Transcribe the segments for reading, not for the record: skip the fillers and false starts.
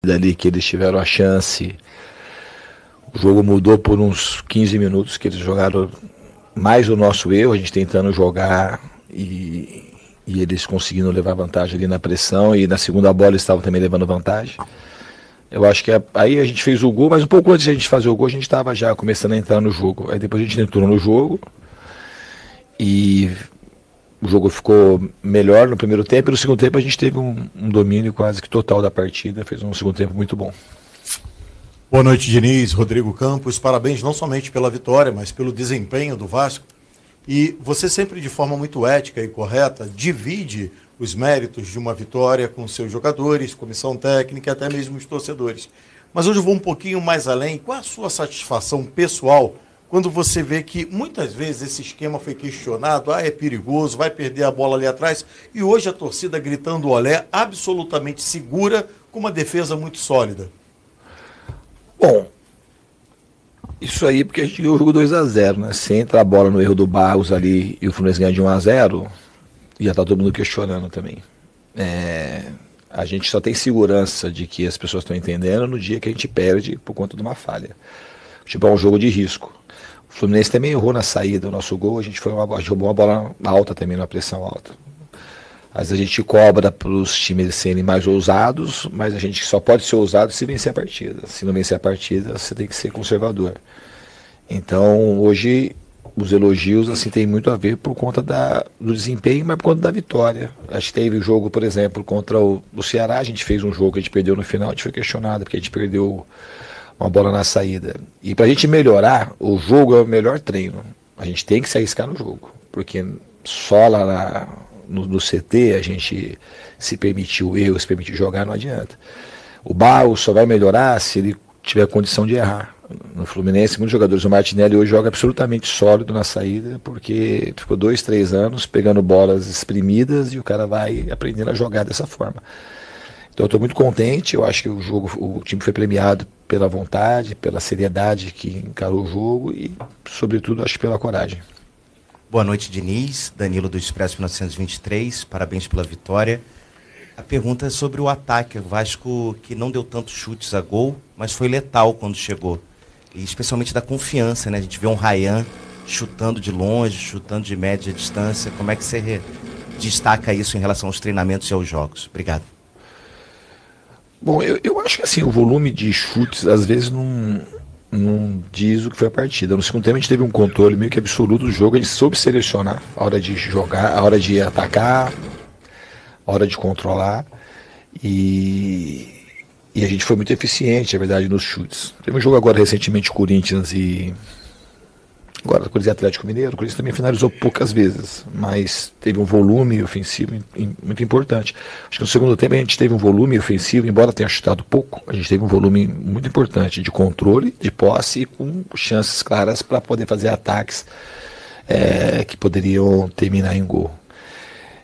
dali que eles tiveram a chance, o jogo mudou por uns 15 minutos, que eles jogaram mais o nosso erro, a gente tentando jogar e eles conseguindo levar vantagem ali na pressão, e na segunda bola eles estavam também levando vantagem. Eu acho que aí a gente fez o gol, mas um pouco antes de a gente fazer o gol, a gente estava já começando a entrar no jogo. Aí depois a gente entrou no jogo e o jogo ficou melhor no primeiro tempo, e no segundo tempo a gente teve um domínio quase que total da partida, fez um segundo tempo muito bom. Boa noite, Diniz, Rodrigo Campos, parabéns não somente pela vitória, mas pelo desempenho do Vasco. E você sempre, de forma muito ética e correta, divide os méritos de uma vitória com seus jogadores, comissão técnica e até mesmo os torcedores. Mas hoje eu vou um pouquinho mais além. Qual é a sua satisfação pessoal quando você vê que muitas vezes esse esquema foi questionado, é perigoso, vai perder a bola ali atrás, e hoje a torcida gritando olé, absolutamente segura, com uma defesa muito sólida? Bom, isso aí porque a gente ganhou o jogo 2-0, né? Se entra a bola no erro do Barros ali e o Fluminense ganha de 1-0, já tá todo mundo questionando também. A gente só tem segurança de que as pessoas estão entendendo no dia que a gente perde por conta de uma falha. Tipo, é um jogo de risco. O Fluminense também errou na saída do nosso gol, a gente roubou uma bola alta também, numa pressão alta. Mas a gente cobra para os times serem mais ousados, mas a gente só pode ser ousado se vencer a partida. Se não vencer a partida, você tem que ser conservador. Então, hoje, os elogios assim têm muito a ver por conta do desempenho, mas por conta da vitória. Acho que teve jogo, por exemplo, contra o Ceará, a gente fez um jogo que a gente perdeu no final, a gente foi questionado, porque a gente perdeu uma bola na saída. E para a gente melhorar, o jogo é o melhor treino. A gente tem que se arriscar no jogo, porque só lá no CT a gente se permitir o erro, se permitir jogar, não adianta. O Barros só vai melhorar se ele tiver condição de errar. No Fluminense, muitos jogadores, o Martinelli hoje joga absolutamente sólido na saída, porque ficou 2, 3 anos pegando bolas espremidas e o cara vai aprendendo a jogar dessa forma. Então eu estou muito contente, eu acho que o time foi premiado pela vontade, pela seriedade que encarou o jogo e, sobretudo, acho que pela coragem. Boa noite, Diniz, Danilo do Expresso 1923, parabéns pela vitória. A pergunta é sobre o ataque, o Vasco que não deu tantos chutes a gol, mas foi letal quando chegou. E especialmente da confiança, né? A gente vê um Ryan chutando de longe, chutando de média distância. Como é que você destaca isso em relação aos treinamentos e aos jogos? Obrigado. Bom, eu acho que assim, o volume de chutes às vezes não diz o que foi a partida. No segundo tempo a gente teve um controle meio que absoluto do jogo, a gente soube selecionar a hora de jogar, a hora de atacar, a hora de controlar, e a gente foi muito eficiente, na verdade, nos chutes. Teve um jogo agora recentemente, Corinthians e Atlético Mineiro. O Corinthians também finalizou poucas vezes, mas teve um volume ofensivo muito importante. Acho que no segundo tempo a gente teve um volume ofensivo, embora tenha chutado pouco, a gente teve um volume muito importante de controle, de posse e com chances claras para poder fazer ataques que poderiam terminar em gol.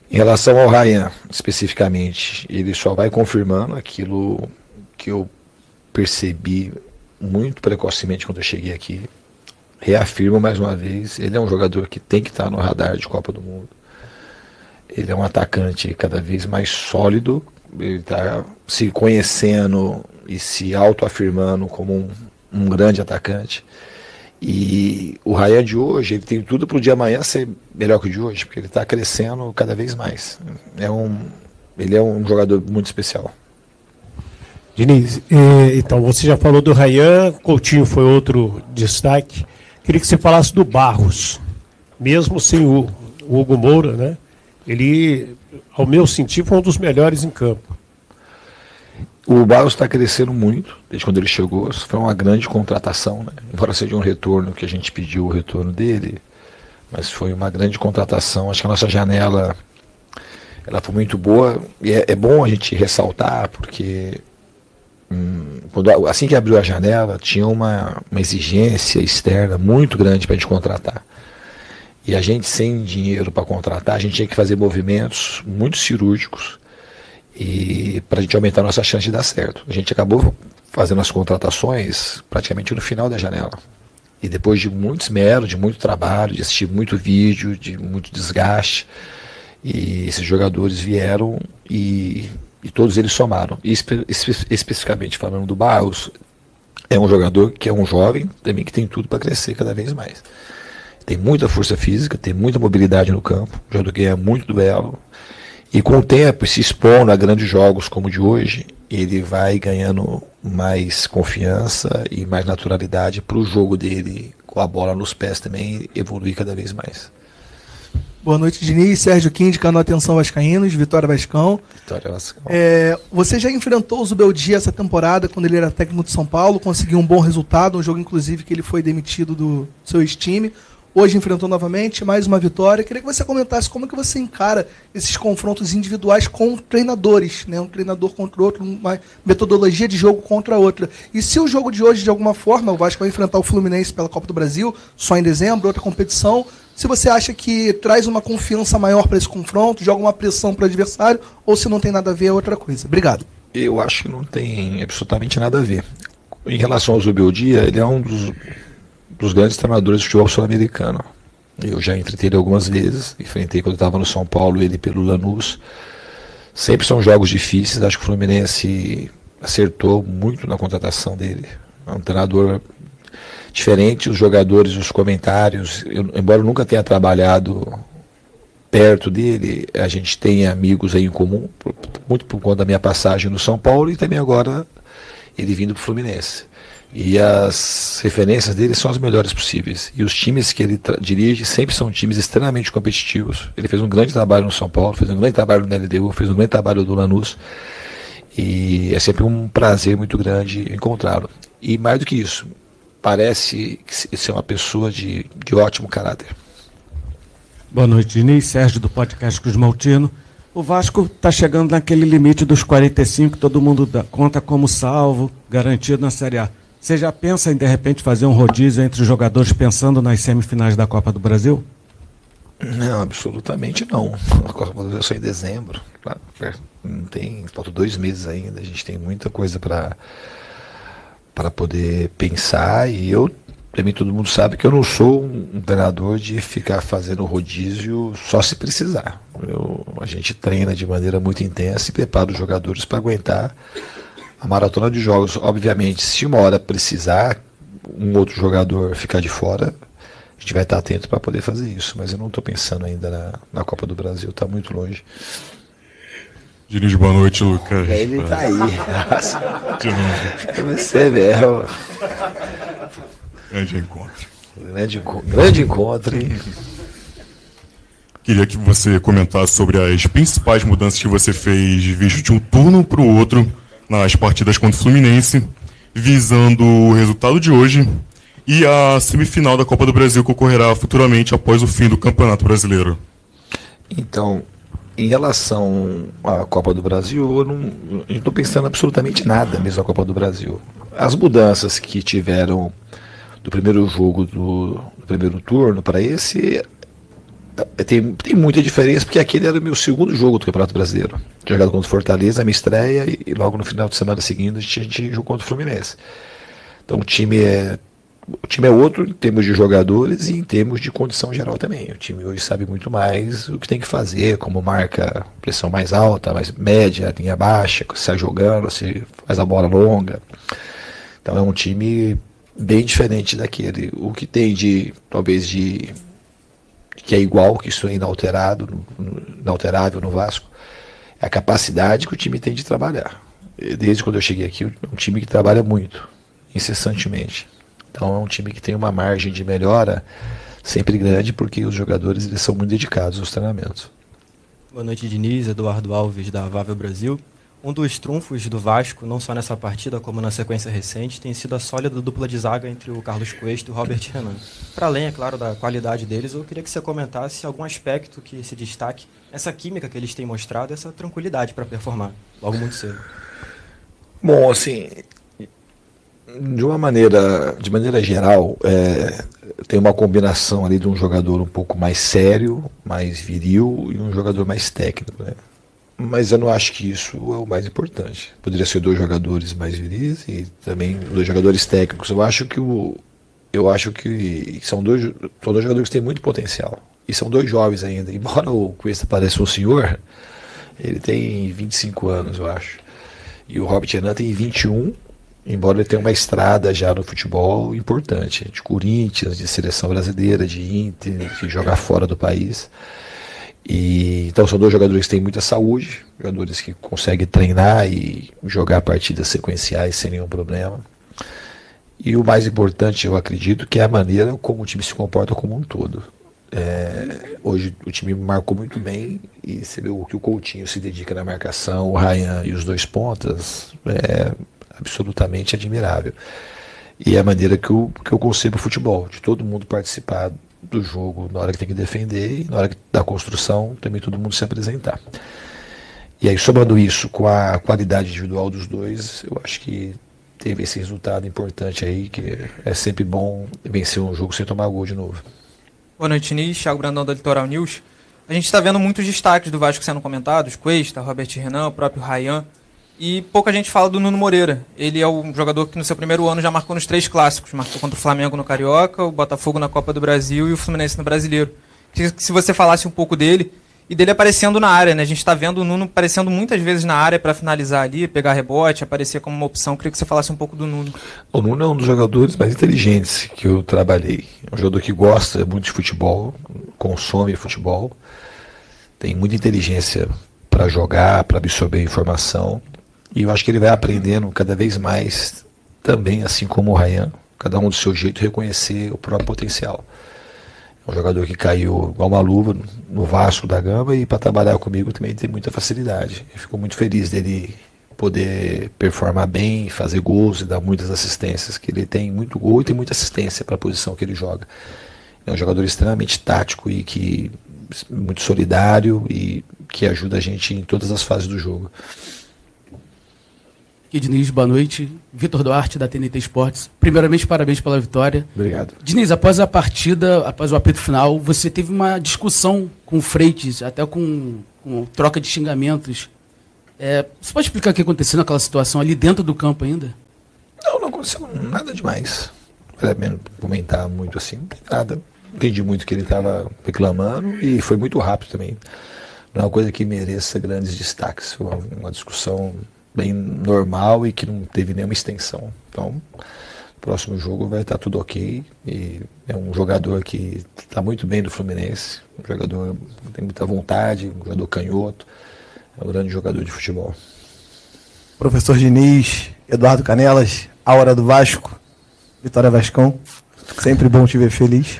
Em relação ao Ryan, especificamente, ele só vai confirmando aquilo que eu percebi muito precocemente quando eu cheguei aqui. Reafirmo mais uma vez, ele é um jogador que tem que estar no radar de Copa do Mundo. Ele é um atacante cada vez mais sólido, ele está se conhecendo e se autoafirmando como um grande atacante. E o Ryan de hoje, ele tem tudo para o de amanhã ser melhor que o de hoje, porque ele está crescendo cada vez mais. Ele é um jogador muito especial. Diniz, então você já falou do Ryan, Coutinho foi outro destaque. Queria que você falasse do Barros, mesmo sem o Hugo Moura, né? Ele, ao meu sentir, foi um dos melhores em campo. O Barros está crescendo muito, desde quando ele chegou. Foi uma grande contratação, né? Embora seja um retorno que a gente pediu o retorno dele, mas foi uma grande contratação. Acho que a nossa janela ela foi muito boa, e é bom a gente ressaltar, porque assim que abriu a janela, tinha uma exigência externa muito grande para a gente contratar. E a gente, sem dinheiro para contratar, a gente tinha que fazer movimentos muito cirúrgicos e para a gente aumentar a nossa chance de dar certo. A gente acabou fazendo as contratações praticamente no final da janela. E depois de muito esmero, de muito trabalho, de assistir muito vídeo, de muito desgaste, e esses jogadores vieram e E todos eles somaram. E especificamente falando do Barros, é um jogador que é um jovem, também que tem tudo para crescer cada vez mais. Tem muita força física, tem muita mobilidade no campo, um jogador que ganha muito duelo. E com o tempo, se expondo a grandes jogos como o de hoje, ele vai ganhando mais confiança e mais naturalidade para o jogo dele com a bola nos pés também evoluir cada vez mais. Boa noite, Diniz. Sérgio Quinde, canal Atenção Vascaínos, Vitória Vascão. Vitória Vascão. Você já enfrentou o Zubeldia essa temporada, quando ele era técnico de São Paulo, conseguiu um bom resultado, um jogo inclusive que ele foi demitido do seu ex-time. Hoje enfrentou novamente, mais uma vitória. Queria que você comentasse como que você encara esses confrontos individuais com treinadores, né? Um treinador contra o outro, uma metodologia de jogo contra a outra. E se o jogo de hoje, de alguma forma, o Vasco vai enfrentar o Fluminense pela Copa do Brasil, só em dezembro, outra competição, se você acha que traz uma confiança maior para esse confronto, joga uma pressão para o adversário, ou se não tem nada a ver, é outra coisa. Obrigado. Eu acho que não tem absolutamente nada a ver. Em relação ao Zubeldia, ele é um dos grandes treinadores de futebol sul-americano. Eu já enfrentei ele algumas vezes, enfrentei quando estava no São Paulo, ele pelo Lanús. Sempre são jogos difíceis, acho que o Fluminense acertou muito na contratação dele. É um treinador diferente, os jogadores, os comentários, embora eu nunca tenha trabalhado perto dele, a gente tem amigos aí em comum, muito por conta da minha passagem no São Paulo e também agora ele vindo para o Fluminense. E as referências dele são as melhores possíveis. E os times que ele dirige sempre são times extremamente competitivos. Ele fez um grande trabalho no São Paulo, fez um grande trabalho no LDU, fez um grande trabalho no Lanús. E é sempre um prazer muito grande encontrá-lo. E mais do que isso, parece ser uma pessoa de ótimo caráter. Boa noite, Diniz. Sérgio do podcast Cruz Maltino. O Vasco está chegando naquele limite dos 45 que todo mundo conta como salvo, garantido na Série A. Você já pensa em, de repente, fazer um rodízio entre os jogadores pensando nas semifinais da Copa do Brasil? Não, absolutamente não. A Copa do Brasil é só em dezembro. Claro, não tem, faltam 2 meses ainda. A gente tem muita coisa para poder pensar. E para mim, todo mundo sabe que eu não sou um treinador de ficar fazendo rodízio só se precisar. A gente treina de maneira muito intensa e prepara os jogadores para aguentar a maratona de jogos. Obviamente, se uma hora precisar, um outro jogador ficar de fora, a gente vai estar atento para poder fazer isso. Mas eu não estou pensando ainda na Copa do Brasil, está muito longe. Diniz, boa noite, Lucas. Ele está aí. Nossa. De novo. Você mesmo. Grande encontro. Grande encontro, hein? Queria que você comentasse sobre as principais mudanças que você fez visto de um turno para o outro nas partidas contra o Fluminense, visando o resultado de hoje e a semifinal da Copa do Brasil que ocorrerá futuramente após o fim do Campeonato Brasileiro. Então, em relação à Copa do Brasil, eu não estou pensando absolutamente nada mesmo na Copa do Brasil. As mudanças que tiveram do primeiro jogo do primeiro turno para esse tem muita diferença, porque aquele era o meu segundo jogo do Campeonato Brasileiro. Jogado contra o Fortaleza, a minha estreia, e logo no final de semana seguinte a gente jogou contra o Fluminense. Então o time é outro em termos de jogadores e em termos de condição geral também. O time hoje sabe muito mais o que tem que fazer, como marca pressão mais alta, mais média, linha baixa, se sai jogando, se faz a bola longa. Então é um time bem diferente daquele. O que tem talvez que é igual, que isso é inalterável no Vasco, é a capacidade que o time tem de trabalhar. Desde quando eu cheguei aqui, é um time que trabalha muito, incessantemente. Então é um time que tem uma margem de melhora sempre grande, porque os jogadores eles são muito dedicados aos treinamentos. Boa noite, Diniz. Eduardo Alves, da Vável Brasil. Um dos trunfos do Vasco, não só nessa partida, como na sequência recente, tem sido a sólida dupla de zaga entre o Carlos Cuesta e o Robert Renan. Para além, é claro, da qualidade deles, eu queria que você comentasse algum aspecto que se destaque, essa química que eles têm mostrado, essa tranquilidade para performar, logo muito cedo. Bom, assim, de maneira geral, tem uma combinação ali de um jogador um pouco mais sério, mais viril, e um jogador mais técnico, né? Mas eu não acho que isso é o mais importante. Poderia ser 2 jogadores mais viris e também 2 jogadores técnicos. Eu acho que são dois jogadores que têm muito potencial. E são 2 jovens ainda. Embora o Cuesta pareça um senhor, Ele tem 25 anos, eu acho. E o Robert Renan tem 21, embora ele tenha uma estrada já no futebol importante, de Corinthians, de seleção brasileira, de Inter, de jogar fora do país. E, então são dois jogadores que têm muita saúde, jogadores que conseguem treinar e jogar partidas sequenciais sem nenhum problema. E o mais importante, eu acredito, que é a maneira como o time se comporta como um todo. Hoje o time marcou muito bem e você vê o que o Coutinho se dedica na marcação, o Ryan e os dois pontas, é absolutamente admirável. E é a maneira que eu concebo o futebol, de todo mundo participar do jogo na hora que tem que defender e na hora da construção também todo mundo se apresentar. E aí, somando isso com a qualidade individual dos dois, eu acho que teve esse resultado importante aí, que é sempre bom vencer um jogo sem tomar gol de novo. Boa noite, Nis. Thiago Brandão, da Litoral News. A gente está vendo muitos destaques do Vasco sendo comentados, Cuesta, Robert Renan, o próprio Ryan, e pouca gente fala do Nuno Moreira. Ele é um jogador que no seu primeiro ano já marcou nos 3 clássicos, marcou contra o Flamengo no Carioca, o Botafogo na Copa do Brasil e o Fluminense no Brasileiro. Queria que se você falasse um pouco dele, e dele aparecendo na área, né? A gente está vendo o Nuno aparecendo muitas vezes na área para finalizar ali, pegar rebote, aparecer como uma opção. Queria que você falasse um pouco do Nuno. O Nuno é um dos jogadores mais inteligentes que eu trabalhei. É um jogador que gosta muito de futebol, consome futebol, tem muita inteligência para jogar, para absorver informação. E eu acho que ele vai aprendendo cada vez mais, também assim como o Ryan, cada um do seu jeito, reconhecer o próprio potencial. Um jogador que caiu igual uma luva no Vasco da Gama e para trabalhar comigo também tem muita facilidade. Eu fico muito feliz dele poder performar bem, fazer gols e dar muitas assistências, que ele tem muito gol e tem muita assistência para a posição que ele joga. É um jogador extremamente tático e que muito solidário e que ajuda a gente em todas as fases do jogo. Diniz, boa noite. Vitor Duarte, da TNT Esportes. Primeiramente, parabéns pela vitória. Obrigado. Diniz, após a partida, após o apito final, você teve uma discussão com o Freitas, até com troca de xingamentos. Você pode explicar o que aconteceu naquela situação ali dentro do campo ainda? Não aconteceu nada demais. Para comentar muito assim, não tem nada. Entendi muito o que ele estava reclamando e foi muito rápido também. Não é uma coisa que mereça grandes destaques. Foi uma discussão bem normal e que não teve nenhuma extensão. Então, no próximo jogo vai estar tudo ok. E é um jogador que está muito bem do Fluminense, um jogador que tem muita vontade, um jogador canhoto, é um grande jogador de futebol. Professor Diniz, Eduardo Canelas, a hora do Vasco, Vitória Vascão, sempre bom te ver feliz.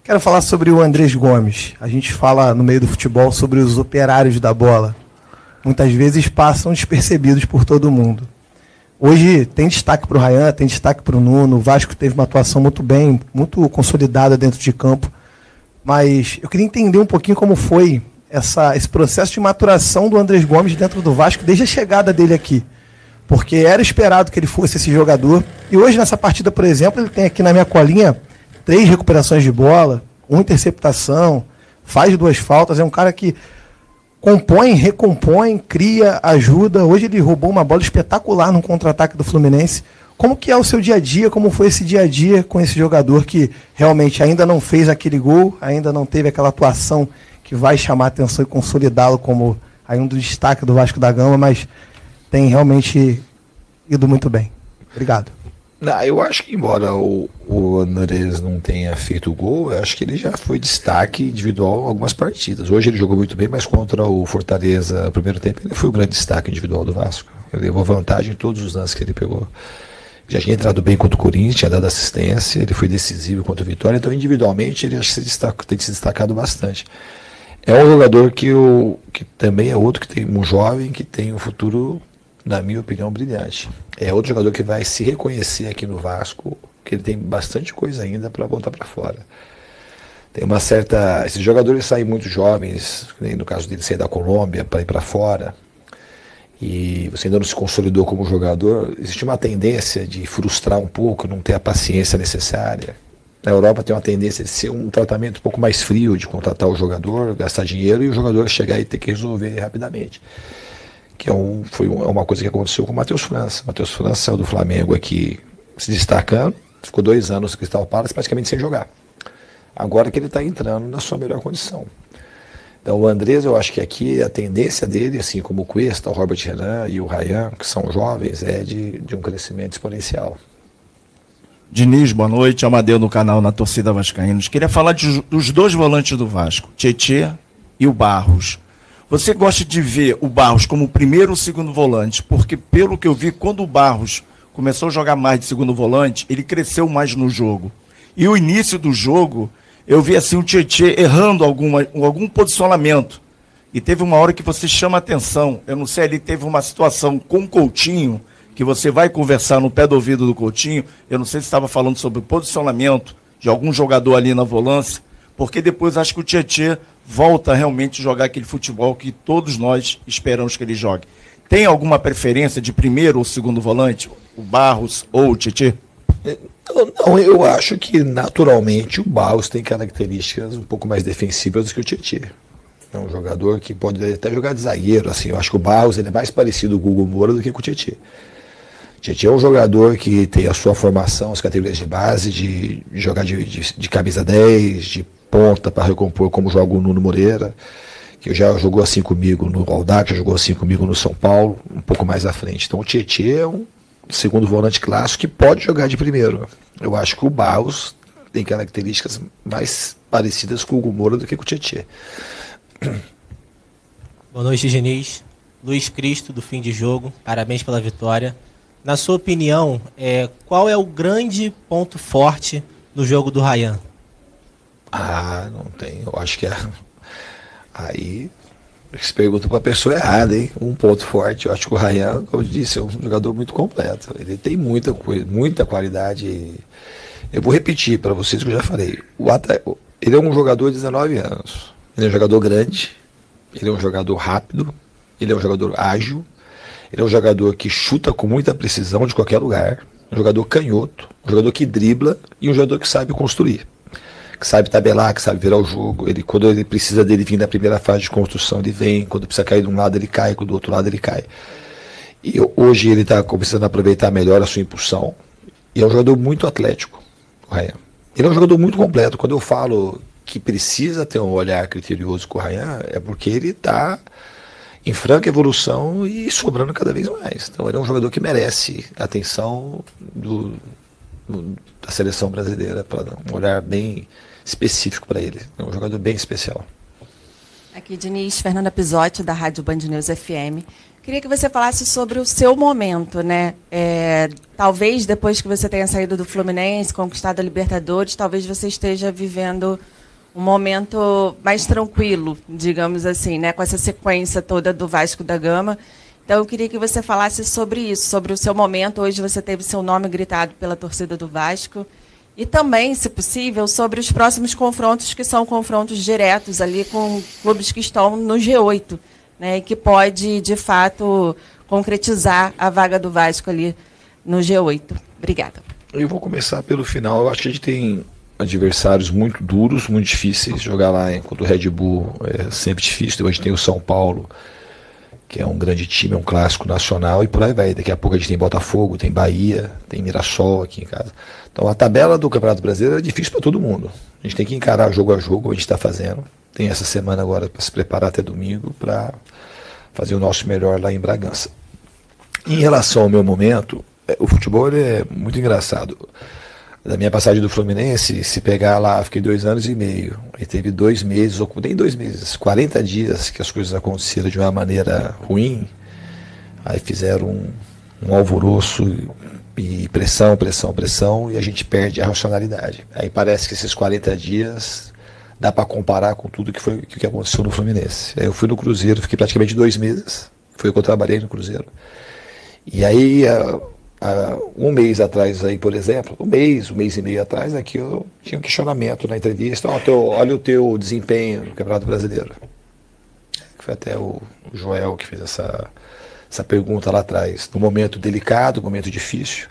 Quero falar sobre o Andrés Gomes. A gente fala no meio do futebol sobre os operários da bola. Muitas vezes passam despercebidos por todo mundo. Hoje tem destaque para o Ryan, tem destaque para o Nuno. O Vasco teve uma atuação muito bem, muito consolidada dentro de campo. Mas eu queria entender um pouquinho como foi esse processo de maturação do Andrés Gomes dentro do Vasco desde a chegada dele aqui. Porque era esperado que ele fosse esse jogador. E hoje nessa partida, por exemplo, ele tem aqui na minha colinha 3 recuperações de bola, 1 interceptação, faz 2 faltas. É um cara que compõe, recompõe, cria, ajuda. Hoje ele roubou uma bola espetacular no contra-ataque do Fluminense. Como que é o seu dia a dia? Como foi esse dia a dia com esse jogador que realmente ainda não fez aquele gol, ainda não teve aquela atuação que vai chamar a atenção e consolidá-lo como aí um dos destaques do Vasco da Gama, mas tem realmente ido muito bem. Obrigado. Eu acho que embora o Andrés não tenha feito o gol, eu acho que ele já foi destaque individual em algumas partidas. Hoje ele jogou muito bem, mas contra o Fortaleza no primeiro tempo ele foi o grande destaque individual do Vasco. Ele levou vantagem em todos os lances que ele pegou. Já tinha entrado bem contra o Corinthians, tinha dado assistência, ele foi decisivo contra o Vitória, então individualmente ele tem se destacado bastante. É um jogador que também é outro que tem um jovem que tem um futuro, na minha opinião, brilhante. É outro jogador que vai se reconhecer aqui no Vasco, que ele tem bastante coisa ainda para voltar para fora. Tem uma certa... Esses jogadores saem muito jovens, no caso dele sair da Colômbia para ir para fora, e você ainda não se consolidou como jogador, existe uma tendência de frustrar um pouco, não ter a paciência necessária. Na Europa tem uma tendência de ser um tratamento um pouco mais frio, de contratar o jogador, gastar dinheiro e o jogador chegar e ter que resolver rapidamente. Que foi uma coisa que aconteceu com o Matheus França. O Matheus França saiu do Flamengo aqui se destacando, ficou 2 anos no Crystal Palace praticamente sem jogar. Agora que ele está entrando na sua melhor condição. Então o Andrés, eu acho que aqui a tendência dele, assim como o Cuesta, o Robert Renan e o Ryan, que são jovens, é de um crescimento exponencial. Diniz, boa noite, Amadeu no canal Na Torcida Vascaínos. Queria falar dos dois volantes do Vasco, Tietê e o Barros. Você gosta de ver o Barros como o primeiro ou segundo volante? Porque pelo que eu vi, quando o Barros começou a jogar mais de segundo volante, ele cresceu mais no jogo. E o início do jogo, eu vi assim o Tietê errando algum posicionamento. E teve uma hora que você chama atenção, eu não sei, ele teve uma situação com o Coutinho, que você vai conversar no pé do ouvido do Coutinho, eu não sei se estava falando sobre o posicionamento de algum jogador ali na volância, porque depois acho que o Tietê volta a realmente jogar aquele futebol que todos nós esperamos que ele jogue. Tem alguma preferência de primeiro ou segundo volante? O Barros ou o Tietê? Não, eu acho que naturalmente o Barros tem características um pouco mais defensivas do que o Tietê. É um jogador que pode até jogar de zagueiro, assim. Eu acho que o Barros ele é mais parecido com o Hugo Moura do que com o Tietê. O Tietê é um jogador que tem a sua formação, as categorias de base, de jogar de camisa 10, de ponta para recompor, como joga o Nuno Moreira, que já jogou assim comigo no Aldax, já jogou assim comigo no São Paulo, um pouco mais à frente. Então o Tietê é um segundo volante clássico que pode jogar de primeiro. Eu acho que o Barros tem características mais parecidas com o Hugo Moura do que com o Tietê. Boa noite, Diniz. Luiz Cristo, do Fim de Jogo. Parabéns pela vitória. Na sua opinião, qual é o grande ponto forte no jogo do Ryan? Não tem. Eu acho que aí se pergunta para a pessoa errada, hein? Um ponto forte. Eu acho que o Ryan, como eu disse, é um jogador muito completo. Ele tem muita coisa, muita qualidade. Eu vou repetir para vocês o que eu já falei. Ele é um jogador de 19 anos. Ele é um jogador grande. Ele é um jogador rápido. Ele é um jogador ágil. Ele é um jogador que chuta com muita precisão de qualquer lugar. Um jogador canhoto. Um jogador que dribla. E um jogador que sabe construir. Que sabe tabelar, que sabe virar o jogo. Quando ele precisa dele vir na primeira fase de construção, ele vem. Quando precisa cair de um lado, ele cai. Do outro lado, ele cai. E hoje ele está começando a aproveitar melhor a sua impulsão. E é um jogador muito atlético, o Ryan. Ele é um jogador muito completo. Quando eu falo que precisa ter um olhar criterioso com o Ryan, é porque ele está em franca evolução e sobrando cada vez mais. Então ele é um jogador que merece a atenção da seleção brasileira, para um olhar bem específico para ele. É um jogador bem especial. Aqui, Diniz, Fernanda Pisotti, da Rádio Band News FM. Queria que você falasse sobre o seu momento, né? Talvez depois que você tenha saído do Fluminense, conquistado a Libertadores, talvez você esteja vivendo um momento mais tranquilo, digamos assim, né? Com essa sequência toda do Vasco da Gama. Então, eu queria que você falasse sobre isso, sobre o seu momento. Hoje você teve seu nome gritado pela torcida do Vasco. E também, se possível, sobre os próximos confrontos, que são confrontos diretos ali com clubes que estão no G8, né? E que pode, de fato, concretizar a vaga do Vasco ali no G8. Obrigada. Eu vou começar pelo final. Eu acho que a gente tem adversários muito duros, muito difíceis. Jogar lá enquanto o Red Bull é sempre difícil. A gente tem o São Paulo, que é um grande time, é um clássico nacional, e por aí vai. Daqui a pouco a gente tem Botafogo, tem Bahia, tem Mirassol aqui em casa. Então a tabela do Campeonato Brasileiro é difícil para todo mundo. A gente tem que encarar jogo a jogo, a gente está fazendo. Tem essa semana agora para se preparar até domingo para fazer o nosso melhor lá em Bragança. Em relação ao meu momento, o futebol é muito engraçado. Da minha passagem do Fluminense, se pegar lá, fiquei 2 anos e meio. Aí teve 2 meses, ou nem 2 meses, 40 dias que as coisas aconteceram de uma maneira ruim. Aí fizeram um alvoroço e pressão, e a gente perde a racionalidade. Aí parece que esses 40 dias dá para comparar com tudo que aconteceu no Fluminense. Aí eu fui no Cruzeiro, fiquei praticamente 2 meses. Foi o que eu trabalhei no Cruzeiro. E aí, um mês atrás aí, por exemplo, um mês e meio atrás, aqui eu tinha um questionamento na entrevista. Olha o teu desempenho no Campeonato Brasileiro. Foi até o Joel que fez essa pergunta lá atrás. Num momento delicado, momento difícil,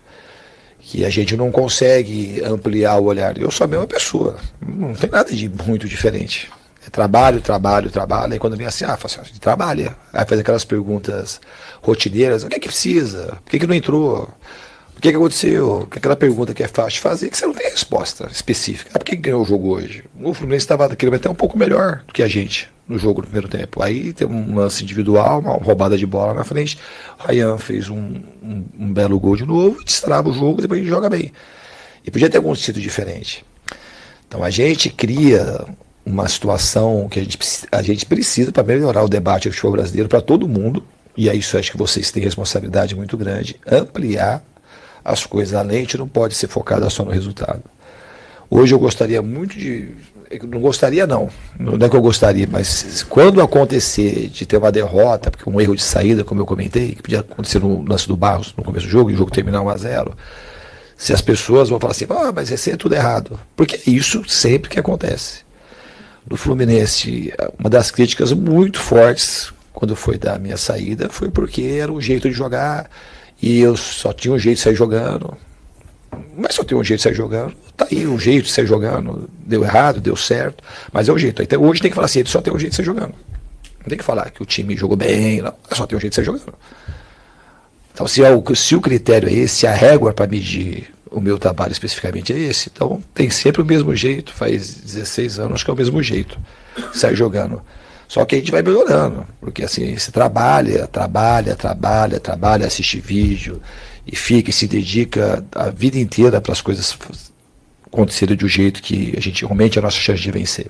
que a gente não consegue ampliar o olhar. Eu sou a mesma pessoa, não tem nada de muito diferente. É trabalho, e quando vem assim, fala assim, a gente trabalha. Aí faz aquelas perguntas rotineiras, o que é que precisa? Por que não entrou? Por que aconteceu? Aquela pergunta que é fácil de fazer, que você não tem resposta específica. Por que ganhou o jogo hoje? O Fluminense estava naquele até um pouco melhor do que a gente no jogo no primeiro tempo. Aí tem um lance individual, uma roubada de bola na frente. O Ryan fez um belo gol de novo, destrava o jogo e depois a gente joga bem. E podia ter acontecido diferente. Então a gente cria uma situação que a gente precisa para melhorar o debate do futebol brasileiro para todo mundo. E é isso, acho que vocês têm responsabilidade muito grande, ampliar as coisas. A lente não pode ser focada só no resultado. Hoje eu gostaria muito de... Não gostaria não é que eu gostaria, mas quando acontecer de ter uma derrota, porque um erro de saída, como eu comentei, que podia acontecer no lance do Barros no começo do jogo, e o jogo terminar 1-0, se as pessoas vão falar assim, mas esse é tudo errado, porque isso sempre que acontece. No Fluminense, uma das críticas muito fortes quando foi da minha saída foi porque era um jeito de jogar e eu só tinha um jeito de sair jogando. Mas só tem um jeito de sair jogando. Tá aí um jeito de sair jogando. Deu errado, deu certo. Mas é o jeito. Então, hoje tem que falar assim, ele só tem um jeito de sair jogando. Não tem que falar que o time jogou bem, não. Só tem um jeito de sair jogando. Então, se o critério é esse, se a régua para medir o meu trabalho especificamente é esse, então tem sempre o mesmo jeito. Faz 16 anos que é o mesmo jeito de sair jogando. Só que a gente vai melhorando. Porque assim, se trabalha, assiste vídeo e fica e se dedica a vida inteira para as coisas acontecerem do jeito que a gente realmente é a nossa chance de vencer.